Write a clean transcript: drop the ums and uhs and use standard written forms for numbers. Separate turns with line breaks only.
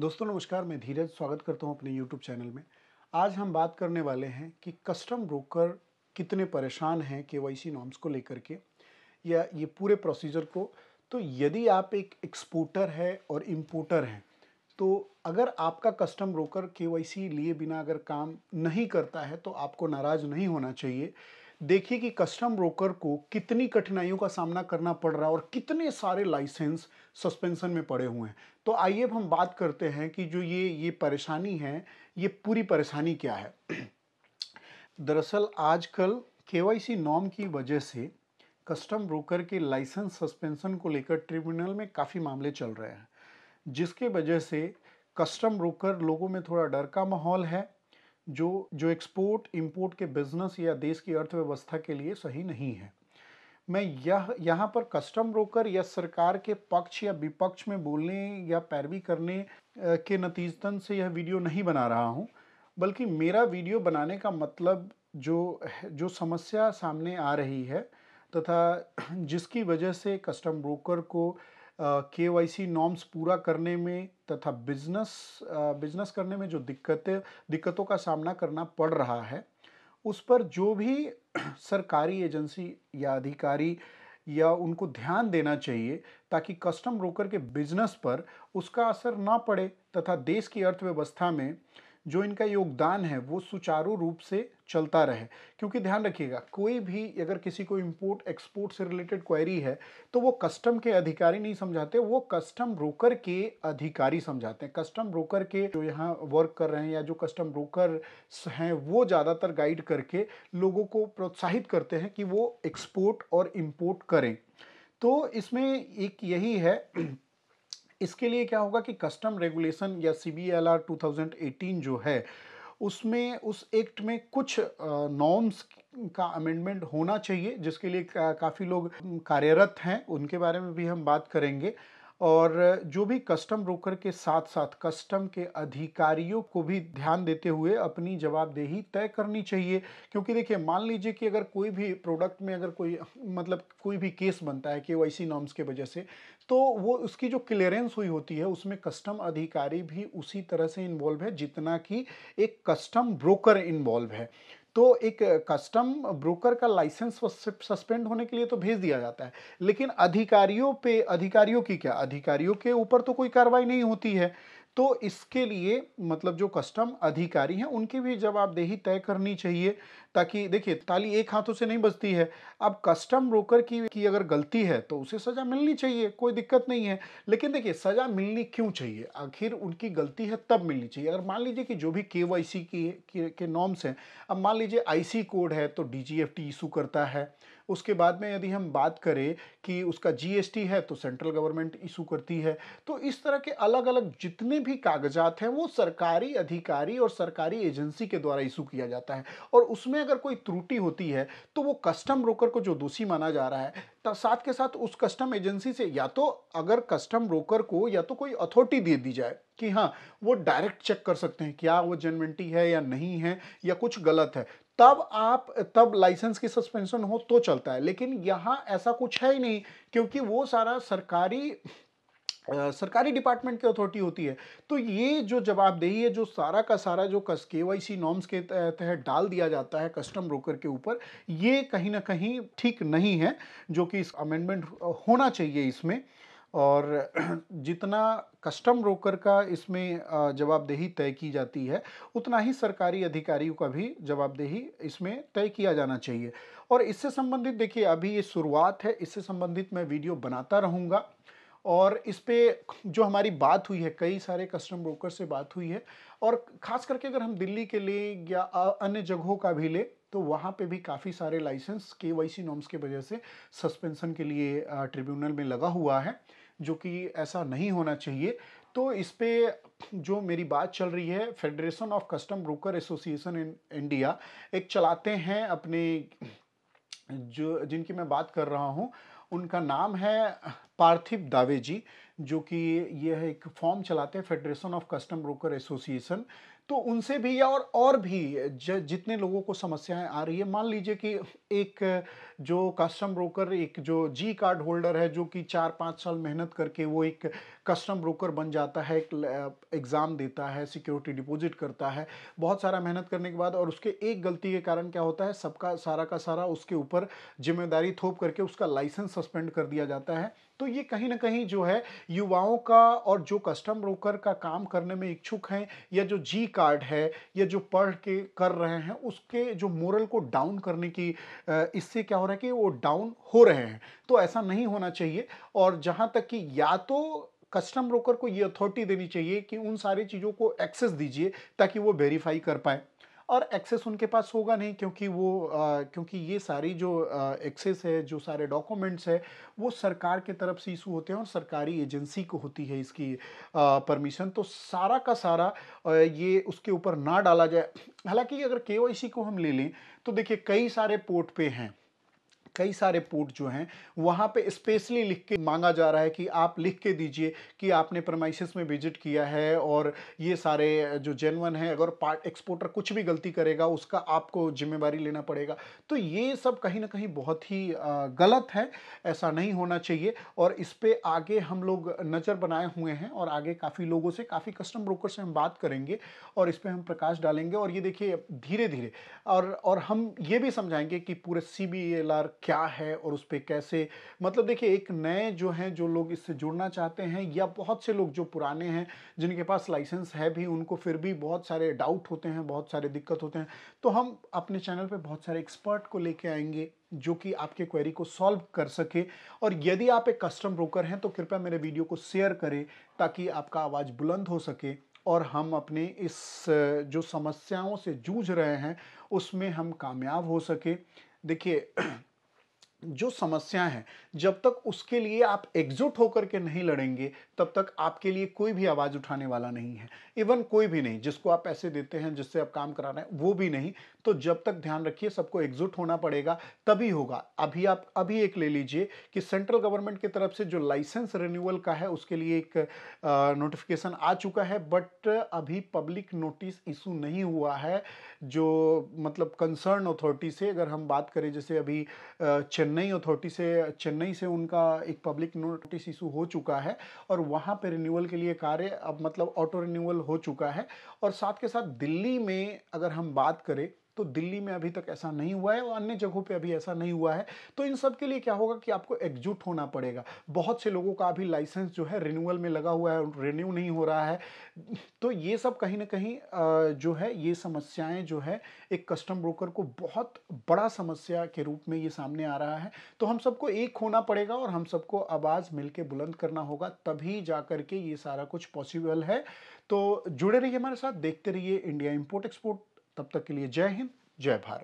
दोस्तों नमस्कार, मैं धीरज स्वागत करता हूं अपने YouTube चैनल में। आज हम बात करने वाले हैं कि कस्टम ब्रोकर कितने परेशान हैं केवाईसी नॉर्म्स को लेकर के या ये पूरे प्रोसीजर को। तो यदि आप एक एक्सपोर्टर है और इंपोर्टर हैं, तो अगर आपका कस्टम ब्रोकर केवाईसी लिए बिना अगर काम नहीं करता है तो आपको नाराज़ नहीं होना चाहिए। देखिए कि कस्टम ब्रोकर को कितनी कठिनाइयों का सामना करना पड़ रहा है और कितने सारे लाइसेंस सस्पेंशन में पड़े हुए हैं। तो आइए अब हम बात करते हैं कि जो ये परेशानी है, ये पूरी परेशानी क्या है। दरअसल आजकल केवाईसी नॉर्म की वजह से कस्टम ब्रोकर के लाइसेंस सस्पेंशन को लेकर ट्रिब्यूनल में काफ़ी मामले चल रहे हैं, जिसके वजह से कस्टम ब्रोकर लोगों में थोड़ा डर का माहौल है, जो जो एक्सपोर्ट इंपोर्ट के बिजनेस या देश की अर्थव्यवस्था के लिए सही नहीं है। मैं यहाँ पर कस्टम ब्रोकर या सरकार के पक्ष या विपक्ष में बोलने या पैरवी करने के नतीजतन से यह वीडियो नहीं बना रहा हूँ, बल्कि मेरा वीडियो बनाने का मतलब जो समस्या सामने आ रही है तथा जिसकी वजह से कस्टम ब्रोकर को केवाईसी नॉर्म्स पूरा करने में तथा बिजनेस करने में जो दिक्कतों का सामना करना पड़ रहा है, उस पर जो भी सरकारी एजेंसी या अधिकारी या उनको ध्यान देना चाहिए, ताकि कस्टम ब्रोकर के बिजनेस पर उसका असर ना पड़े तथा देश की अर्थव्यवस्था में जो इनका योगदान है वो सुचारू रूप से चलता रहे। क्योंकि ध्यान रखिएगा, कोई भी अगर किसी को इंपोर्ट एक्सपोर्ट से रिलेटेड क्वेरी है तो वो कस्टम के अधिकारी नहीं समझाते, वो कस्टम ब्रोकर के अधिकारी समझाते हैं। कस्टम ब्रोकर के जो यहाँ वर्क कर रहे हैं या जो कस्टम ब्रोकर हैं, वो ज़्यादातर गाइड करके लोगों को प्रोत्साहित करते हैं कि वो एक्सपोर्ट और इंपोर्ट करें। तो इसमें एक यही है। इसके लिए क्या होगा कि कस्टम रेगुलेशन या CBLR 2018 जो है, उसमें उस एक्ट में कुछ नॉर्म्स का अमेंडमेंट होना चाहिए, जिसके लिए काफ़ी लोग कार्यरत हैं, उनके बारे में भी हम बात करेंगे। और जो भी कस्टम ब्रोकर के साथ साथ कस्टम के अधिकारियों को भी ध्यान देते हुए अपनी जवाबदेही तय करनी चाहिए। क्योंकि देखिए, मान लीजिए कि अगर कोई भी प्रोडक्ट में अगर कोई भी केस बनता है केवाईसी नॉर्म्स के वजह से, तो वो उसकी जो क्लियरेंस हुई होती है उसमें कस्टम अधिकारी भी उसी तरह से इन्वॉल्व है जितना कि एक कस्टम ब्रोकर इन्वॉल्व है। तो एक कस्टम ब्रोकर का लाइसेंस सस्पेंड होने के लिए तो भेज दिया जाता है, लेकिन अधिकारियों की क्या, अधिकारियों के ऊपर तो कोई कार्रवाई नहीं होती है। तो इसके लिए मतलब जो कस्टम अधिकारी हैं उनकी भी जवाबदेही तय करनी चाहिए, ताकि देखिए, ताली एक हाथों से नहीं बजती है। अब कस्टम ब्रोकर की अगर गलती है तो उसे सजा मिलनी चाहिए, कोई दिक्कत नहीं है। लेकिन देखिए, सजा मिलनी क्यों चाहिए, आखिर उनकी गलती है तब मिलनी चाहिए। अगर मान लीजिए कि जो भी केवाईसी के नॉर्म्स हैं, अब मान लीजिए आईसी कोड है तो डीजीएफटी इशू करता है। उसके बाद में यदि हम बात करें कि उसका जीएसटी है तो सेंट्रल गवर्नमेंट इशू करती है। तो इस तरह के अलग अलग जितने भी कागजात हैं वो सरकारी अधिकारी और सरकारी एजेंसी के द्वारा इशू किया जाता है, और उसमें अगर कोई त्रुटि होती है तो वो कस्टम ब्रोकर को जो दोषी माना जा रहा है, तब साथ के साथ उस कस्टम एजेंसी से या तो अगर कस्टम ब्रोकर को या तो कोई अथॉरिटी दे दी जाए कि हाँ, वो डायरेक्ट चेक कर सकते हैं क्या वो जेन्युइनिटी है या नहीं है या कुछ गलत है, तब लाइसेंस की सस्पेंशन हो तो चलता है। लेकिन यहाँ ऐसा कुछ है ही नहीं, क्योंकि वो सारा सरकारी डिपार्टमेंट की अथॉरिटी होती है। तो ये जो जवाबदेही है, जो सारा का सारा जो केवाईसी नॉर्म्स के तहत डाल दिया जाता है कस्टम ब्रोकर के ऊपर, ये कहीं ना कहीं ठीक नहीं है, जो कि इस अमेंडमेंट होना चाहिए इसमें। और जितना कस्टम ब्रोकर का इसमें जवाबदेही तय की जाती है, उतना ही सरकारी अधिकारियों का भी जवाबदेही इसमें तय किया जाना चाहिए। और इससे संबंधित देखिए, अभी ये शुरुआत है, इससे संबंधित मैं वीडियो बनाता रहूँगा। और इस पे जो हमारी बात हुई है, कई सारे कस्टम ब्रोकर से बात हुई है, और खास करके अगर हम दिल्ली के ले या अन्य जगहों का भी ले, तो वहाँ पे भी काफ़ी सारे लाइसेंस केवाईसी नॉर्म्स के वजह से सस्पेंशन के लिए ट्रिब्यूनल में लगा हुआ है, जो कि ऐसा नहीं होना चाहिए। तो इस पे जो मेरी बात चल रही है, federation of custom broker association in India एक चलाते हैं अपने, जो जिनकी मैं बात कर रहा हूँ, उनका नाम है पार्थिव दावे जी, जो कि यह एक फॉर्म चलाते हैं federation of custom broker association. तो उनसे भी या और भी जितने लोगों को समस्याएं आ रही है, मान लीजिए कि एक जो कस्टम ब्रोकर, एक जो जी कार्ड होल्डर है जो कि 4-5 साल मेहनत करके वो एक कस्टम ब्रोकर बन जाता है, एक एग्ज़ाम देता है, सिक्योरिटी डिपॉजिट करता है बहुत सारा मेहनत करने के बाद, और उसके एक गलती के कारण क्या होता है, सबका सारा का सारा उसके ऊपर जिम्मेदारी थोप करके उसका लाइसेंस सस्पेंड कर दिया जाता है। तो ये कहीं ना कहीं जो है युवाओं का, और जो कस्टम ब्रोकर का काम करने में इच्छुक हैं, या जो जी कार्ड है, या जो पढ़ के कर रहे हैं, उसके जो मोरल को डाउन करने की इससे क्या हो रहा है कि वो डाउन हो रहे हैं। तो ऐसा नहीं होना चाहिए। और जहां तक कि या तो कस्टम ब्रोकर को ये अथॉरिटी देनी चाहिए कि उन सारी चीज़ों को एक्सेस दीजिए ताकि वो वेरीफाई कर पाए, और एक्सेस उनके पास होगा नहीं, क्योंकि क्योंकि ये सारी जो एक्सेस है, जो सारे डॉक्यूमेंट्स है, वो सरकार के तरफ से इशू होते हैं और सरकारी एजेंसी को होती है इसकी परमिशन। तो सारा का सारा ये उसके ऊपर ना डाला जाए। हालांकि अगर केवाईसी को हम ले लें तो देखिए कई सारे पोर्ट पे हैं, कई सारे पोर्ट जो हैं वहाँ पे स्पेशली लिख के मांगा जा रहा है कि आप लिख के दीजिए कि आपने प्रमाइसिस में विजिट किया है, और ये सारे जो जेन्युइन है, अगर पार्ट एक्सपोर्टर कुछ भी गलती करेगा उसका आपको जिम्मेवारी लेना पड़ेगा। तो ये सब कहीं ना कहीं बहुत ही गलत है, ऐसा नहीं होना चाहिए। और इस पे आगे हम लोग नज़र बनाए हुए हैं, और आगे काफ़ी लोगों से, काफ़ी कस्टम ब्रोकर से हम बात करेंगे और इस पे हम प्रकाश डालेंगे। और ये देखिए धीरे धीरे, और हम ये भी समझाएंगे कि पूरे CBLR क्या है और उस पे कैसे, मतलब देखिए एक नए जो हैं, जो लोग इससे जुड़ना चाहते हैं, या बहुत से लोग जो पुराने हैं जिनके पास लाइसेंस है भी, उनको फिर भी बहुत सारे डाउट होते हैं, बहुत सारे दिक्कत होते हैं। तो हम अपने चैनल पे बहुत सारे एक्सपर्ट को लेके आएंगे जो कि आपके क्वेरी को सॉल्व कर सके। और यदि आप एक कस्टम ब्रोकर हैं तो कृपया मेरे वीडियो को शेयर करें ताकि आपका आवाज़ बुलंद हो सके, और हम अपने इस जो समस्याओं से जूझ रहे हैं उसमें हम कामयाब हो सके। देखिए जो समस्या है, जब तक उसके लिए आप एकजुट होकर के नहीं लड़ेंगे, तब तक आपके लिए कोई भी आवाज उठाने वाला नहीं है। इवन कोई भी नहीं, जिसको आप पैसे देते हैं, जिससे आप काम करा रहे हैं, वो भी नहीं। तो जब तक, ध्यान रखिए, सबको एकजुट होना पड़ेगा, तभी होगा। अभी एक ले लीजिए कि सेंट्रल गवर्नमेंट की तरफ से जो लाइसेंस रिन्यूअल का है उसके लिए एक नोटिफिकेशन आ चुका है, बट अभी पब्लिक नोटिस इशू नहीं हुआ है। जो मतलब कंसर्न अथॉरिटी से अगर हम बात करें, जैसे अभी चेन्नई से उनका एक पब्लिक नोटिस इशू हो चुका है, और वहाँ पे रिन्यूअल के लिए कार्य अब मतलब ऑटो रिन्यूअल हो चुका है। और साथ के साथ दिल्ली में अगर हम बात करें तो दिल्ली में अभी तक ऐसा नहीं हुआ है, और अन्य जगहों पे अभी ऐसा नहीं हुआ है। तो इन सब के लिए क्या होगा कि आपको एकजुट होना पड़ेगा। बहुत से लोगों का अभी लाइसेंस जो है रिन्यूअल में लगा हुआ है, रिन्यू नहीं हो रहा है। तो ये सब कहीं ना कहीं जो है, ये समस्याएं जो है, एक कस्टम ब्रोकर को बहुत बड़ा समस्या के रूप में ये सामने आ रहा है। तो हम सबको एक होना पड़ेगा, और हम सबको आवाज़ मिलके बुलंद करना होगा, तभी जा करके ये सारा कुछ पॉसिबल है। तो जुड़े रहिए हमारे साथ, देखते रहिए इंडिया इंपोर्ट एक्सपोर्ट। तब तक के लिए जय हिंद, जय भारत।